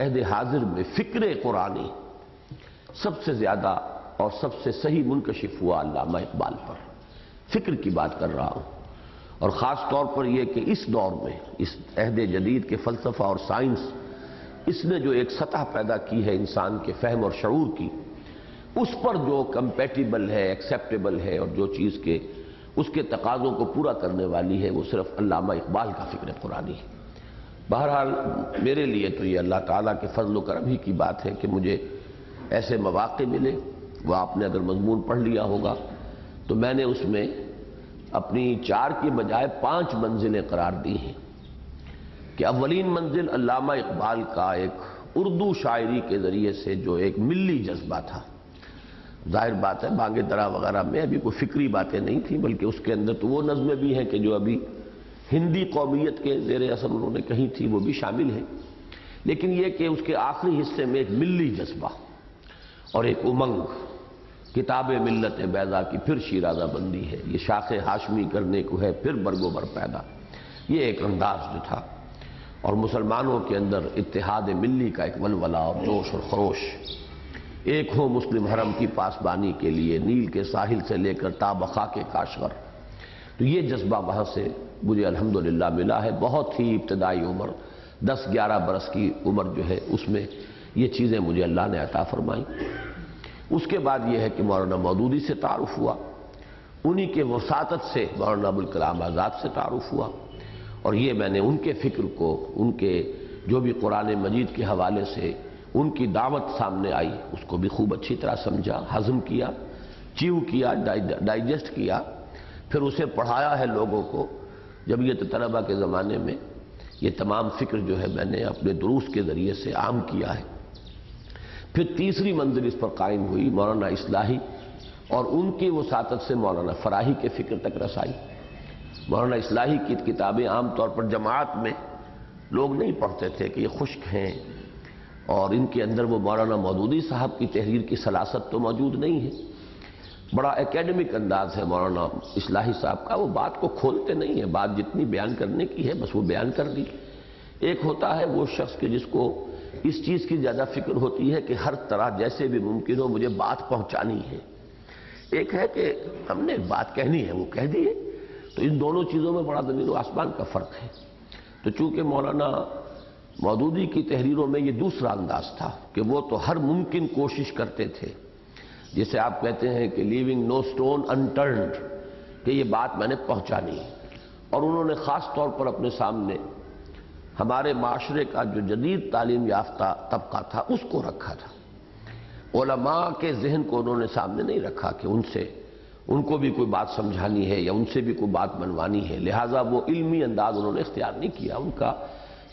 عہد حاضر میں فکر قرآنی سب سے زیادہ اور سب سے صحیح منکشف ہوا علامہ اقبال پر. فکر کی بات کر رہا ہوں، اور خاص طور پر یہ کہ اس دور میں اس عہد جدید کے فلسفہ اور سائنس اس نے جو ایک سطح پیدا کی ہے انسان کے فہم اور شعور کی، اس پر جو کمپیٹیبل ہے، ایکسیپٹیبل ہے، اور جو چیز کے اس کے تقاضوں کو پورا کرنے والی ہے، وہ صرف علامہ اقبال کا فکر قرآنی ہے. بہرحال میرے لیے تو یہ اللہ تعالیٰ کے فضل و کرم ہی کی بات ہے کہ مجھے ایسے مواقع ملے. وہ آپ نے اگر مضمون پڑھ لیا ہوگا تو میں نے اس میں اپنی 4 کی بجائے 5 منزلیں قرار دی ہیں کہ اولین منزل علامہ اقبال کا ایک اردو شاعری کے ذریعے سے جو ایک ملی جذبہ تھا. ظاہر بات ہے بانگ درا وغیرہ میں ابھی کوئی فکری باتیں نہیں تھیں، بلکہ اس کے اندر تو وہ نظمیں بھی ہیں کہ جو ابھی ہندی قومیت کے زیر اثر انہوں نے کہی تھی، وہ بھی شامل ہیں. لیکن یہ کہ اس کے آخری حصے میں ایک ملی جذبہ اور ایک امنگ، کتاب ملت بیضا کی پھر شیرازہ بندی ہے، یہ شاخ ہاشمی کرنے کو ہے پھر برگو بر پیدا، یہ ایک انداز جو تھا. اور مسلمانوں کے اندر اتحاد ملی کا ایک ولولہ اور جوش اور خروش، ایک ہو مسلم حرم کی پاسبانی کے لیے نیل کے ساحل سے لے کر تا خاک کاشغر. تو یہ جذبہ وہاں سے مجھے الحمدللہ ملا ہے. بہت ہی ابتدائی عمر 10-11 برس کی عمر جو ہے اس میں یہ چیزیں مجھے اللہ نے عطا فرمائیں. اس کے بعد یہ ہے کہ مولانا مودودی سے تعارف ہوا، انہی کے وساطت سے مولانا ابوالکلام آزاد سے تعارف ہوا، اور یہ میں نے ان کے فکر کو، ان کے جو بھی قرآن مجید کے حوالے سے ان کی دعوت سامنے آئی اس کو بھی خوب اچھی طرح سمجھا، ہضم کیا، چیو کیا، ڈائجسٹ کیا، پھر اسے پڑھایا ہے لوگوں کو. جمعیت طلبہ کے زمانے میں یہ تمام فکر جو ہے میں نے اپنے دروس کے ذریعے سے عام کیا ہے. پھر تیسری منزل اس پر قائم ہوئی مولانا اصلاحی اور ان کی وساطت سے مولانا فراحی کے فکر تک رسائی. مولانا اصلاحی کی کتابیں عام طور پر جماعت میں لوگ نہیں پڑھتے تھے کہ یہ خشک ہیں، اور ان کے اندر وہ مولانا مودودی صاحب کی تحریر کی سلاست تو موجود نہیں ہے. بڑا ایکیڈمک انداز ہے مولانا اصلاحی صاحب کا، وہ بات کو کھولتے نہیں ہیں، بات جتنی بیان کرنے کی ہے بس وہ بیان کر دی. ایک ہوتا ہے وہ شخص کہ جس کو اس چیز کی زیادہ فکر ہوتی ہے کہ ہر طرح جیسے بھی ممکن ہو مجھے بات پہنچانی ہے. ایک ہے کہ ہم نے بات کہنی ہے وہ کہہ دی ہے. تو ان دونوں چیزوں میں بڑا زمین و آسمان کا فرق ہے. تو چونکہ مولانا مودودی کی تحریروں میں یہ دوسرا انداز تھا کہ وہ تو ہر ممکن کوشش کرتے تھے، جسے آپ کہتے ہیں کہ لیونگ نو سٹون انٹرنڈ، کہ یہ بات میں نے پہنچانی ہے. اور انہوں نے خاص طور پر اپنے سامنے ہمارے معاشرے کا جو جدید تعلیم یافتہ طبقہ تھا اس کو رکھا تھا. علماء کے ذہن کو انہوں نے سامنے نہیں رکھا کہ ان کو بھی کوئی بات سمجھانی ہے یا ان سے بھی کوئی بات منوانی ہے. لہٰذا وہ علمی انداز انہوں نے اختیار نہیں کیا، ان کا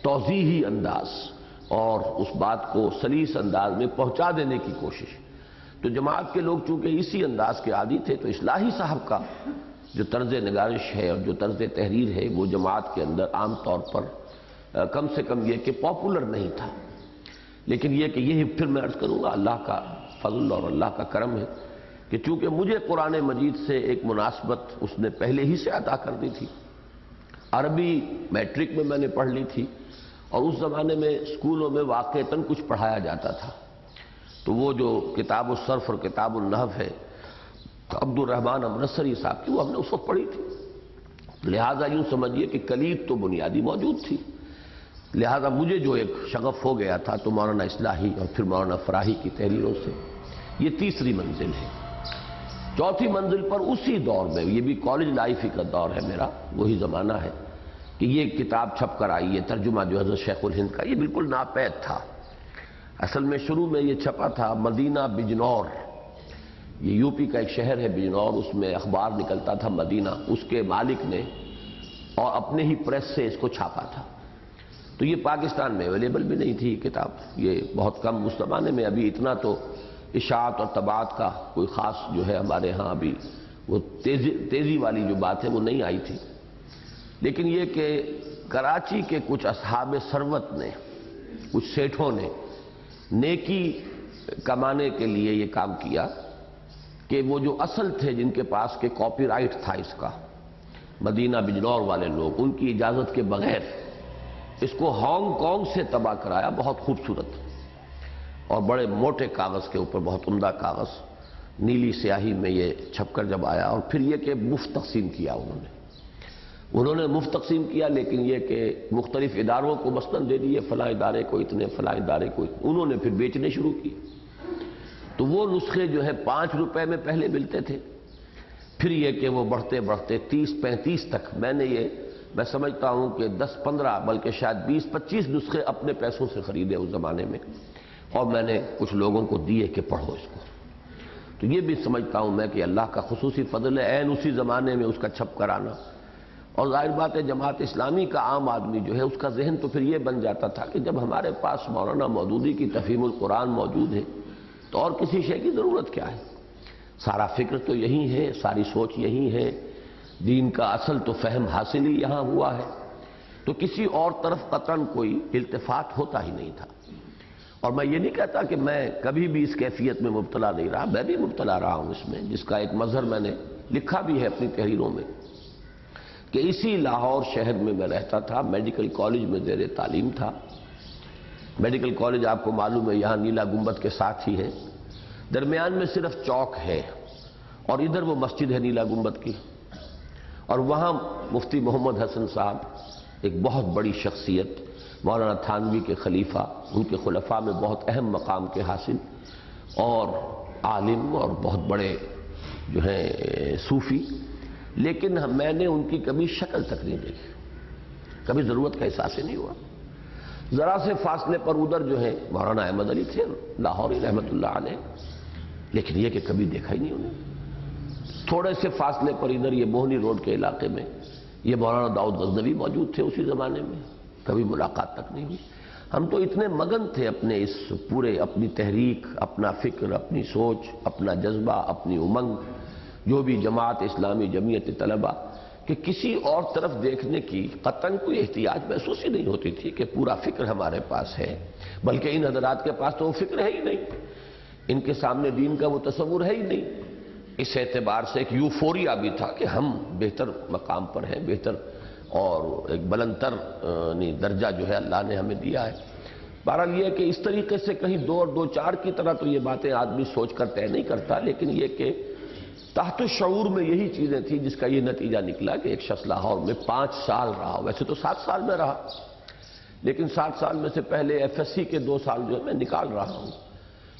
توضیحی انداز اور اس بات کو سلیس انداز میں پہنچا دینے کی کوشش. تو جماعت کے لوگ چونکہ اسی انداز کے عادی تھے، تو اصلاحی صاحب کا جو طرز نگارش ہے اور جو طرز تحریر ہے وہ جماعت کے اندر عام طور پر کم سے کم یہ کہ پاپولر نہیں تھا. لیکن یہ کہ یہی پھر میں عرض کروں گا اللہ کا فضل اور اللہ کا کرم ہے کہ چونکہ مجھے قرآن مجید سے ایک مناسبت اس نے پہلے ہی سے عطا کر دی تھی. عربی میٹرک میں میں نے پڑھ لی تھی، اور اس زمانے میں اسکولوں میں واقعتاً کچھ پڑھایا جاتا تھا. تو وہ جو کتاب الصرف اور کتاب النحو ہے عبد الرحمن امرتسری صاحب کی، وہ ہم نے اس وقت پڑھی تھی. لہٰذا یوں سمجھیے کہ کلید تو بنیادی موجود تھی. لہٰذا مجھے جو ایک شغف ہو گیا تھا تو مولانا اصلاحی اور پھر مولانا فراحی کی تحریروں سے. یہ تیسری منزل ہے. چوتھی منزل پر اسی دور میں، یہ بھی کالج لائف ہی کا دور ہے میرا، وہی زمانہ ہے کہ یہ کتاب چھپ کر آئی ہے، ترجمہ جو حضرت شیخ الہند کا. یہ بالکل ناپید تھا. اصل میں شروع میں یہ چھپا تھا مدینہ بجنور، یہ یو پی کا ایک شہر ہے بجنور، اس میں اخبار نکلتا تھا مدینہ، اس کے مالک نے اور اپنے ہی پریس سے اس کو چھاپا تھا. تو یہ پاکستان میں اویلیبل بھی نہیں تھی کتاب، یہ بہت کم اس زمانے میں. ابھی اتنا تو اشاعت اور طباعت کا کوئی خاص جو ہے ہمارے ہاں ابھی وہ تیزی والی جو بات ہے وہ نہیں آئی تھی. لیکن یہ کہ کراچی کے کچھ اصحاب ثروت نے، کچھ سیٹھوں نے نیکی کمانے کے لیے یہ کام کیا کہ وہ جو اصل تھے جن کے پاس کے کاپی رائٹ تھا اس کا، مدینہ بجنور والے لوگ، ان کی اجازت کے بغیر اس کو ہانگ کانگ سے طبع کرایا، بہت خوبصورت اور بڑے موٹے کاغذ کے اوپر، بہت عمدہ کاغذ، نیلی سیاہی میں یہ چھپ کر جب آیا، اور پھر یہ کہ مفت تقسیم کیا انہوں نے مفت تقسیم کیا، لیکن یہ کہ مختلف اداروں کو مثلاً دے دیے، فلاں ادارے کو اتنے، فلاں ادارے کو اتنے، انہوں نے پھر بیچنے شروع کیے۔ تو وہ نسخے جو ہے 5 روپے میں پہلے ملتے تھے، پھر یہ کہ وہ بڑھتے بڑھتے 30-35 تک، میں سمجھتا ہوں کہ 10-15 بلکہ شاید 20-25 نسخے اپنے پیسوں سے خریدے اس زمانے میں، اور میں نے کچھ لوگوں کو دیے کہ پڑھو اس کو۔ تو یہ بھی سمجھتا ہوں میں کہ اللہ کا خصوصی فضل ہے عین اسی زمانے میں اس کا چھپ کر آنا۔ اور ظاہر بات ہے جماعت اسلامی کا عام آدمی جو ہے اس کا ذہن تو پھر یہ بن جاتا تھا کہ جب ہمارے پاس مولانا مودودی کی تفہیم القرآن موجود ہے تو اور کسی شے کی ضرورت کیا ہے؟ سارا فکر تو یہی ہے، ساری سوچ یہی ہے، دین کا اصل تو فہم حاصل ہی یہاں ہوا ہے، تو کسی اور طرف قطعاً کوئی التفات ہوتا ہی نہیں تھا۔ اور میں یہ نہیں کہتا کہ میں کبھی بھی اس کیفیت میں مبتلا نہیں رہا، میں بھی مبتلا رہا ہوں اس میں، جس کا ایک مظہر میں نے لکھا بھی ہے اپنی تحریروں میں، کہ اسی لاہور شہر میں رہتا تھا، میڈیکل کالج میں زیر تعلیم تھا۔ میڈیکل کالج آپ کو معلوم ہے یہاں نیلا گنبد کے ساتھ ہی ہے، درمیان میں صرف چوک ہے، اور ادھر وہ مسجد ہے نیلا گنبد کی، اور وہاں مفتی محمد حسن صاحب ایک بہت بڑی شخصیت، مولانا تھانوی کے خلیفہ، ان کے خلفاء میں بہت اہم مقام کے حاصل اور عالم اور بہت بڑے جو ہیں صوفی، لیکن میں نے ان کی کبھی شکل تک نہیں دیکھی، کبھی ضرورت کا احساس ہی نہیں ہوا۔ ذرا سے فاصلے پر ادھر جو ہے مولانا احمد علی تھے لاہوری رحمۃ اللہ علیہ، لیکن یہ کہ کبھی دیکھا ہی نہیں انہیں۔ تھوڑے سے فاصلے پر ادھر یہ موہنی روڈ کے علاقے میں یہ مولانا داؤد غزنوی موجود تھے اسی زمانے میں، کبھی ملاقات تک نہیں ہوئی۔ ہم تو اتنے مگن تھے اپنے اس پورے، اپنی تحریک، اپنا فکر، اپنی سوچ، اپنا جذبہ، اپنی امنگ، جو بھی جماعت اسلامی جمعیت طلبہ، کہ کسی اور طرف دیکھنے کی قطعاً کوئی احتیاج محسوس ہی نہیں ہوتی تھی کہ پورا فکر ہمارے پاس ہے، بلکہ ان حضرات کے پاس تو وہ فکر ہے ہی نہیں، ان کے سامنے دین کا وہ تصور ہے ہی نہیں۔ اس اعتبار سے ایک یوفوریا بھی تھا کہ ہم بہتر مقام پر ہیں، بہتر اور ایک بلندتر درجہ جو ہے اللہ نے ہمیں دیا ہے۔ بہرحال یہ کہ اس طریقے سے کہیں 2 اور 2 4 کی طرح تو یہ باتیں آدمی سوچ کر طے نہیں کرتا، لیکن یہ کہ تحت شعور میں یہی چیزیں تھیں جس کا یہ نتیجہ نکلا کہ ایک شخص لاہور میں 5 سال رہا، ویسے تو 7 سال میں رہا، لیکن 7 سال میں سے پہلے ایف ایس سی کے 2 سال جو ہے میں نکال رہا ہوں،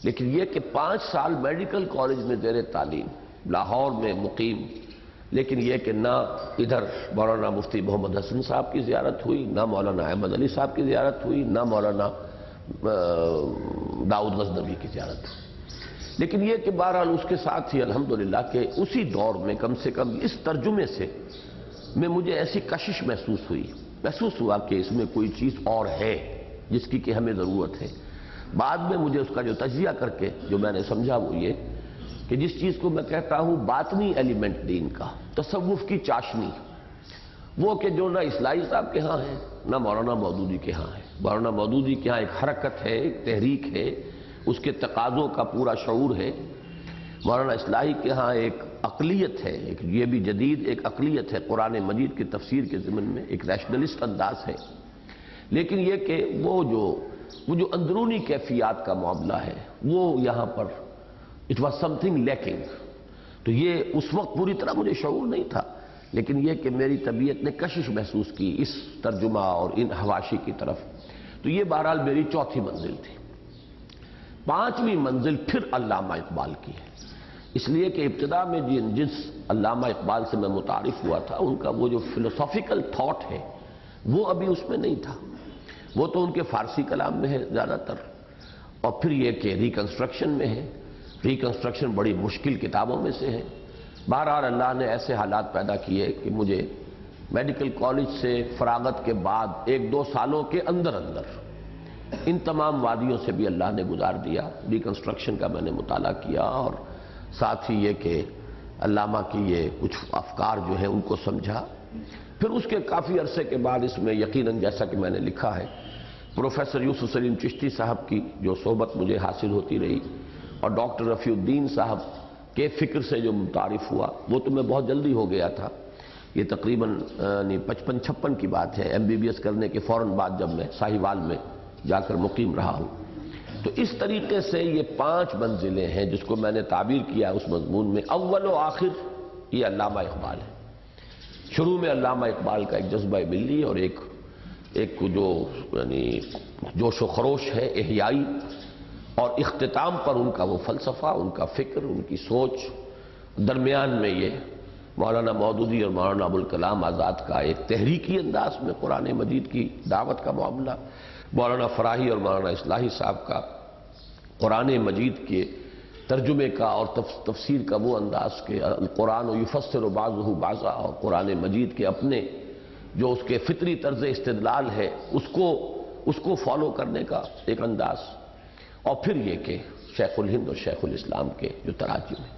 لیکن یہ کہ 5 سال میڈیکل کالج میں زیر تعلیم لاہور میں مقیم، لیکن یہ کہ نہ ادھر مولانا مفتی محمد حسن صاحب کی زیارت ہوئی، نہ مولانا احمد علی صاحب کی زیارت ہوئی، نہ مولانا داؤد غزنوی کی زیارت ہوئی، لیکن یہ کہ بہرحال اس کے ساتھ ہی الحمدللہ کہ اسی دور میں کم سے کم اس ترجمے سے میں مجھے ایسی کشش محسوس ہوا کہ اس میں کوئی چیز اور ہے جس کی کہ ہمیں ضرورت ہے۔ بعد میں مجھے اس کا جو تجزیہ کر کے جو میں نے سمجھا وہ یہ کہ جس چیز کو میں کہتا ہوں باطنی ایلیمنٹ دین کا، تصوف کی چاشنی، وہ کہ جو نہ اصلاحی صاحب کے ہاں ہے نہ مولانا مودودی کے ہاں ہے۔ مولانا مودودی کے ہاں ایک حرکت ہے، ایک تحریک ہے، اس کے تقاضوں کا پورا شعور ہے، مولانا اصلاحی کے ہاں ایک عقلیت ہے، ایک یہ بھی جدید ایک عقلیت ہے قرآن مجید کی تفسیر کے ضمن میں، ایک ریشنلسٹ انداز ہے، لیکن یہ کہ وہ جو اندرونی کیفیات کا معاملہ ہے وہ یہاں پر it was something leaking. تو یہ اس وقت پوری طرح مجھے شعور نہیں تھا، لیکن یہ کہ میری طبیعت نے کشش محسوس کی اس ترجمہ اور ان حواشی کی طرف، تو یہ بہرحال میری 4تھی منزل تھی۔ 5ویں منزل پھر علامہ اقبال کی ہے، اس لیے کہ ابتدا میں جس علامہ اقبال سے میں متعارف ہوا تھا ان کا وہ جو فلسافیکل تھاٹ ہے وہ ابھی اس میں نہیں تھا، وہ تو ان کے فارسی کلام میں ہے زیادہ تر، اور پھر یہ کہ ریکنسٹرکشن میں ہے، ریکنسٹرکشن بڑی مشکل کتابوں میں سے ہے۔ بہرحال اللہ نے ایسے حالات پیدا کیے کہ مجھے میڈیکل کالج سے فراغت کے بعد 1-2 سالوں کے اندر ان تمام وادیوں سے بھی اللہ نے گزار دیا، ریکنسٹرکشن کا میں نے مطالعہ کیا، اور ساتھ ہی یہ کہ علامہ کی یہ کچھ افکار جو ہیں ان کو سمجھا۔ پھر اس کے کافی عرصے کے بعد اس میں یقیناً جیسا کہ میں نے لکھا ہے پروفیسر یوسف سلیم چشتی صاحب کی جو صحبت مجھے حاصل ہوتی رہی، اور ڈاکٹر رفیع الدین صاحب کے فکر سے جو متعارف ہوا وہ تو میں بہت جلدی ہو گیا تھا، یہ تقریباً 55-56 کی بات ہے، MBBS کرنے کے فوراً بعد جب میں ساہیوال میں جا کر مقیم رہا ہوں. تو اس طریقے سے یہ 5 منزلیں ہیں جس کو میں نے تعبیر کیا اس مضمون میں. اول و آخر یہ علامہ اقبال ہے. شروع میں علامہ اقبال کا ایک جذبہ ملی اور ایک جو یعنی جوش و خروش ہے احیائی، اور اختتام پر ان کا وہ فلسفہ، ان کا فکر، ان کی سوچ. درمیان میں یہ مولانا مودودی اور مولانا ابوالکلام آزاد کا ایک تحریکی انداز میں قرآن مجید کی دعوت کا معاملہ، مولانا فراہی اور مولانا اصلاحی صاحب کا قرآن مجید کے ترجمے کا اور تفسیر کا وہ انداز کہ القرآن یفسر بعضہ بعضا، اور قرآن مجید کے اپنے جو اس کے فطری طرز استدلال ہے اس کو فالو کرنے کا ایک انداز، اور پھر یہ کہ شیخ الہند اور شیخ الاسلام کے جو تراجم ہیں.